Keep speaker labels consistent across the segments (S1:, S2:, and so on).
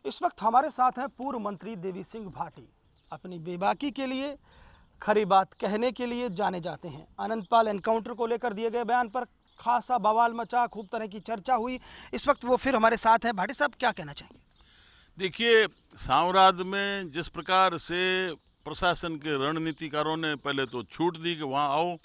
S1: इस वक्त हमारे साथ हैं पूर्व मंत्री देवी सिंह भाटी। अपनी बेबाकी के लिए, खरी बात कहने के लिए जाने जाते हैं। आनंदपाल एनकाउंटर को लेकर दिए गए बयान पर खासा बवाल मचा, खूब तरह की चर्चा हुई। इस वक्त वो फिर हमारे साथ हैं। भाटी साहब, क्या कहना चाहेंगे?
S2: देखिए, सांवराद में जिस प्रकार से प्रशासन के रणनीतिकारों ने पहले तो छूट दी कि वहाँ आओ,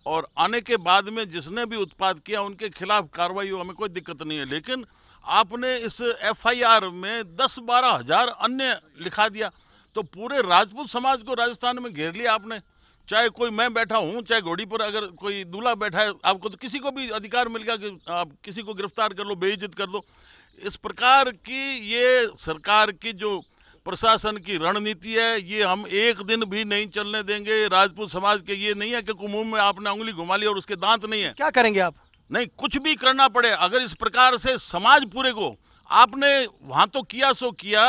S2: और आने के बाद में जिसने भी उत्पाद किया उनके खिलाफ कार्रवाई हो, हमें कोई दिक्कत नहीं है। लेकिन आपने इस एफआईआर में 10-12 हज़ार अन्य लिखा दिया, तो पूरे राजपूत समाज को राजस्थान में घेर लिया आपने। चाहे कोई मैं बैठा हूँ, चाहे घोड़ी पर अगर कोई दूल्हा बैठा है, आपको तो किसी को भी अधिकार मिल गया कि आप किसी को गिरफ्तार कर लो, बेइज्जत कर दो। इस प्रकार की ये सरकार की जो प्रशासन की रणनीति है, ये हम एक दिन भी नहीं चलने देंगे। राजपूत समाज के ये नहीं है कि मुंह में आपने उंगली घुमा ली और उसके दांत नहीं है।
S1: क्या करेंगे आप?
S2: नहीं, कुछ भी करना पड़े। अगर इस प्रकार से समाज पूरे को आपने वहां तो किया सो किया,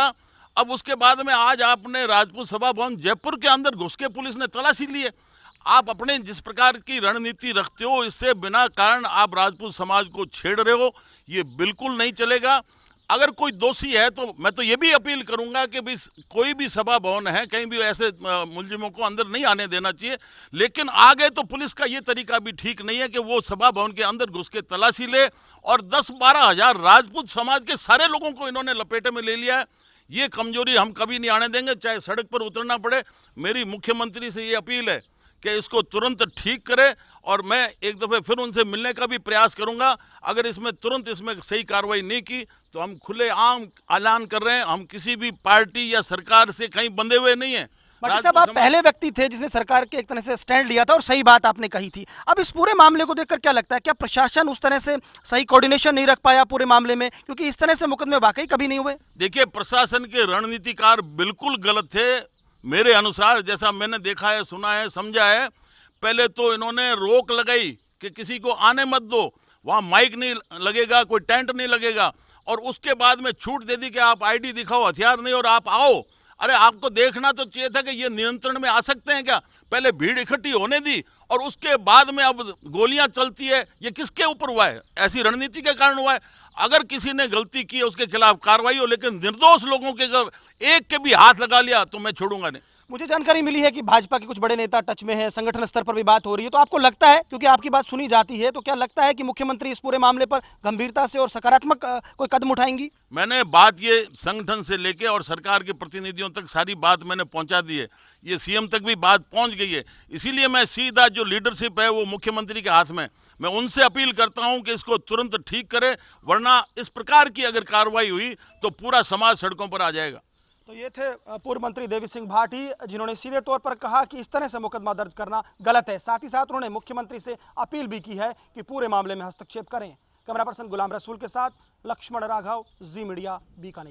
S2: अब उसके बाद में आज आपने राजपूत सभा भवन जयपुर के अंदर घुस के पुलिस ने तलाशी ली है। आप अपने जिस प्रकार की रणनीति रखते हो, इससे बिना कारण आप राजपूत समाज को छेड़ रहे हो, ये बिल्कुल नहीं चलेगा। अगर कोई दोषी है तो मैं तो ये भी अपील करूंगा कि भी कोई भी सभा भवन है, कहीं भी ऐसे मुलजिमों को अंदर नहीं आने देना चाहिए। लेकिन आगे तो पुलिस का ये तरीका भी ठीक नहीं है कि वो सभा भवन के अंदर घुस के तलाशी ले, और 10-12 हज़ार राजपूत समाज के सारे लोगों को इन्होंने लपेटे में ले लिया है। ये कमजोरी हम कभी नहीं आने देंगे, चाहे सड़क पर उतरना पड़े। मेरी मुख्यमंत्री से ये अपील है कि इसको तुरंत ठीक करे, और मैं एक दफ़े फिर उनसे मिलने का भी प्रयास करूंगा। अगर इसमें तुरंत इसमें सही कार्रवाई नहीं की तो हम खुले आम ऐलान कर रहे हैं, हम किसी भी पार्टी या सरकार से कहीं बंधे हुए नहीं हैं।
S1: भाटी साहब, आप पहले व्यक्ति थे जिसने सरकार के एक तरह से स्टैंड लिया था और सही बात आपने कही थी। अब इस पूरे मामले को देखकर क्या लगता है, क्या प्रशासन उस तरह से सही कोऑर्डिनेशन नहीं रख पाया पूरे मामले में? क्योंकि इस तरह से मुकदमे वाकई कभी नहीं हुए।
S2: देखिए, प्रशासन के रणनीतिकार बिल्कुल गलत थे मेरे अनुसार, जैसा मैंने देखा है, सुना है, समझा है। पहले तो इन्होंने रोक लगाई कि किसी को आने मत दो, वहाँ माइक नहीं लगेगा, कोई टेंट नहीं लगेगा, और उसके बाद में छूट दे दी कि आप आईडी दिखाओ, हथियार नहीं, और आप आओ। अरे, आपको देखना तो चाहिए था कि ये नियंत्रण में आ सकते हैं क्या। पहले भीड़ इकट्ठी होने दी और उसके बाद में अब गोलियां चलती है। ये किसके ऊपर हुआ है? ऐसी रणनीति के कारण हुआ है। अगर किसी ने गलती की है उसके खिलाफ कार्रवाई हो, लेकिन निर्दोष लोगों के अगर एक के भी हाथ लगा लिया तो मैं छोड़ूंगा नहीं।
S1: मुझे जानकारी मिली है कि भाजपा के कुछ बड़े नेता टच में है, संगठन स्तर पर भी बात हो रही है। तो आपको लगता है, क्योंकि आपकी बात सुनी जाती है, तो क्या लगता है कि मुख्यमंत्री इस पूरे मामले पर गंभीरता से और सकारात्मक कोई कदम उठाएंगी?
S2: मैंने बात ये संगठन से लेके और सरकार के प्रतिनिधियों तक सारी बात मैंने पहुंचा दी है। ये सीएम तक भी बात पहुंच गई है। इसीलिए मैं सीधा जो लीडरशिप है वो मुख्यमंत्री के हाथ में, मैं उनसे अपील करता हूं कि इसको तुरंत ठीक करें, वरना इस प्रकार की अगर कार्रवाई हुई तो पूरा समाज सड़कों पर आ जाएगा।
S1: तो ये थे पूर्व मंत्री देवी सिंह भाटी, जिन्होंने सीधे तौर पर कहा कि इस तरह से मुकदमा दर्ज करना गलत है। साथ ही साथ उन्होंने मुख्यमंत्री से अपील भी की है कि पूरे मामले में हस्तक्षेप करें। कैमरा पर्सन गुलाम रसूल के साथ लक्ष्मण राघव, जी मीडिया, बीकानेर।